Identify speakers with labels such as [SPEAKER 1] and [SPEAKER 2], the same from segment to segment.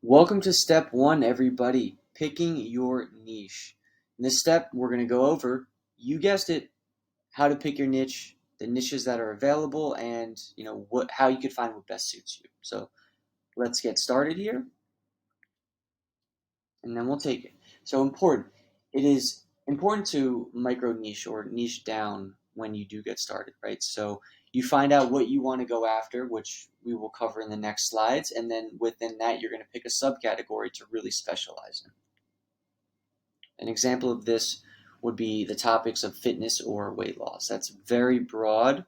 [SPEAKER 1] Welcome to step one, everybody, picking your niche. In this step, we're going to go over, you guessed it, how to pick your niche, the niches that are available, and how you could find what best suits you. So let's get started here, and then we'll take it. So important. It is important to micro niche or niche down when you do get started, right? So you find out what you want to go after, which we will cover in the next slides, and then within that, you're going to pick a subcategory to really specialize in. An example of this would be the topics of fitness or weight loss. That's very broad,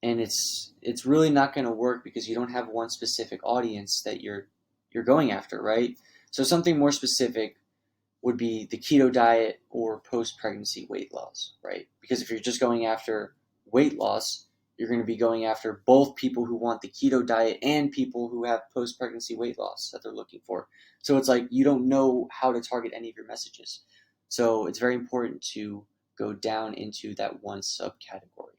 [SPEAKER 1] and it's really not going to work because you don't have one specific audience that you're going after, right? So something more specific would be the keto diet or post-pregnancy weight loss, right? Because if you're just going after weight loss, you're going to be going after both people who want the keto diet and people who have post-pregnancy weight loss that they're looking for. So it's like you don't know how to target any of your messages. So it's very important to go down into that one subcategory.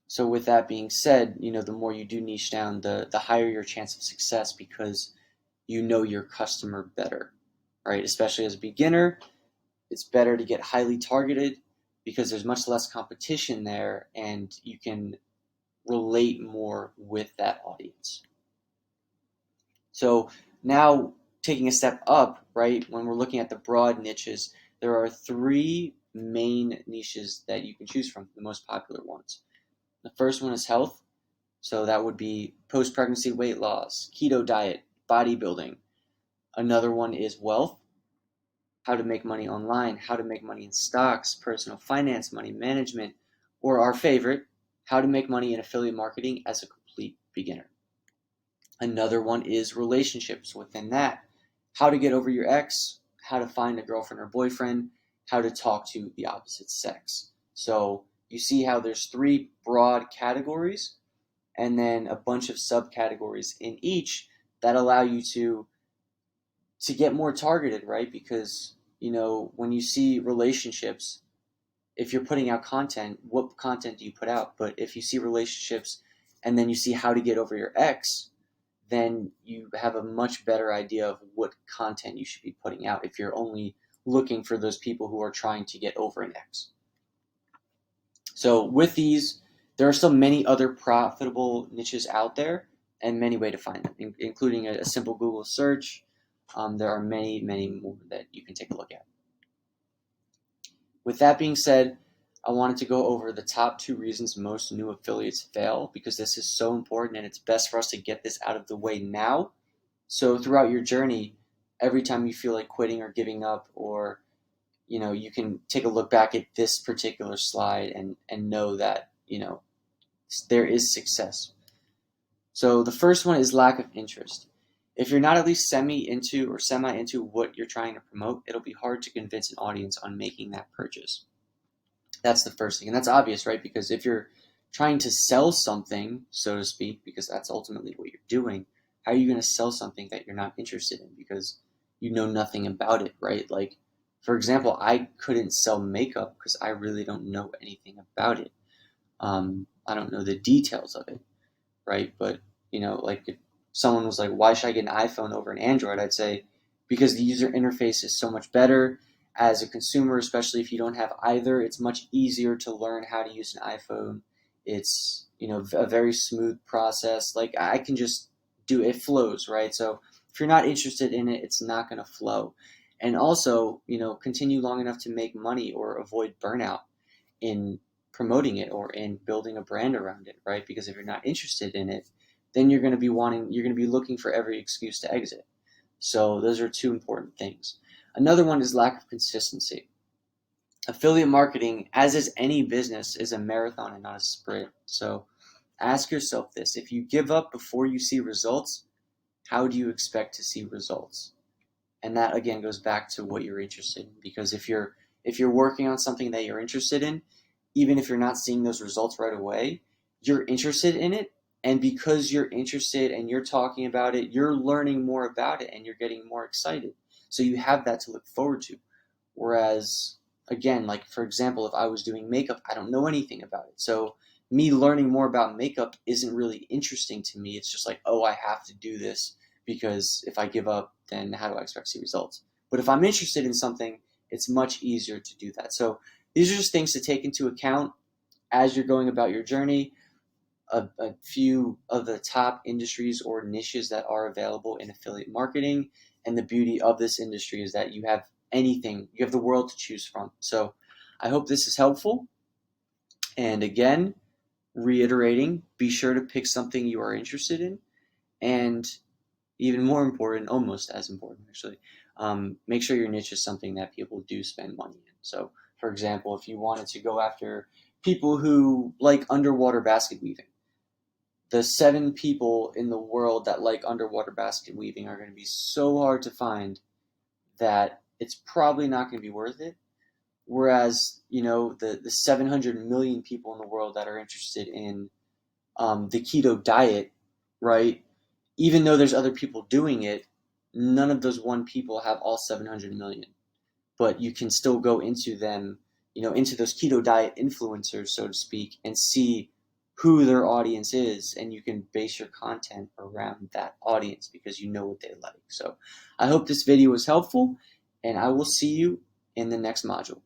[SPEAKER 1] So with that being said, the more you do niche down, the higher your chance of success because you know your customer better, right? Especially as a beginner, it's better to get highly targeted because there's much less competition there and you can relate more with that audience. So now taking a step up, right, when we're looking at the broad niches, there are three main niches that you can choose from, the most popular ones. The first one is health. So that would be post-pregnancy weight loss, keto diet, bodybuilding. Another one is wealth, how to make money online, how to make money in stocks, personal finance, money management, or our favorite, how to make money in affiliate marketing as a complete beginner. Another one is relationships within that, how to get over your ex, how to find a girlfriend or boyfriend, how to talk to the opposite sex. So you see how there's three broad categories and then a bunch of subcategories in each that allow you to get more targeted, right? Because, when you see relationships, if you're putting out content, what content do you put out? But if you see relationships and then you see how to get over your ex, then you have a much better idea of what content you should be putting out if you're only looking for those people who are trying to get over an ex. So with these, there are still many other profitable niches out there and many ways to find them, including a simple Google search. There are many, many more that you can take a look at. With that being said, I wanted to go over the top 2 reasons most new affiliates fail because this is so important and it's best for us to get this out of the way now. So throughout your journey, every time you feel like quitting or giving up or you can take a look back at this particular slide and know that, there is success. So the first one is lack of interest. If you're not at least semi into what you're trying to promote, it'll be hard to convince an audience on making that purchase. That's the first thing. And that's obvious, right? Because if you're trying to sell something, so to speak, because that's ultimately what you're doing, how are you going to sell something that you're not interested in because you know nothing about it, right? Like, for example, I couldn't sell makeup because I really don't know anything about it. I don't know the details of it, right? But, like if someone was like, why should I get an iPhone over an Android? I'd say, because the user interface is so much better as a consumer, especially if you don't have either. It's much easier to learn how to use an iPhone. It's, a very smooth process. Like I can just do it flows, right? So if you're not interested in it, it's not going to flow. And also, continue long enough to make money or avoid burnout in promoting it or in building a brand around it, right? Because if you're not interested in it, then you're going to be looking for every excuse to exit. So those are 2 important things. Another one is lack of consistency. Affiliate marketing, as is any business, is a marathon and not a sprint. So ask yourself this: if you give up before you see results, how do you expect to see results? And that again goes back to what you're interested in, because if you're working on something that you're interested in, even if you're not seeing those results right away, you're interested in it, and because you're interested and you're talking about it, you're learning more about it and you're getting more excited, so you have that to look forward to. Whereas again, like for example, if I was doing makeup, I don't know anything about it, so me learning more about makeup isn't really interesting to me. It's just like, oh, I have to do this because if I give up, then how do I expect to see results? But if I'm interested in something, it's much easier to do that. So these are just things to take into account as you're going about your journey. A few of the top industries or niches that are available in affiliate marketing. And the beauty of this industry is that you have anything, you have the world to choose from. So I hope this is helpful. And again, reiterating, be sure to pick something you are interested in. And even more important, almost as important actually, make sure your niche is something that people do spend money in. So, for example, if you wanted to go after people who like underwater basket weaving, the 7 people in the world that like underwater basket weaving are going to be so hard to find that it's probably not going to be worth it. Whereas, the 700 million people in the world that are interested in the keto diet, right? Even though there's other people doing it, none of those one people have all 700 million. But you can still go into them, into those keto diet influencers, so to speak, and see who their audience is, and you can base your content around that audience because you know what they like. So I hope this video was helpful, and I will see you in the next module.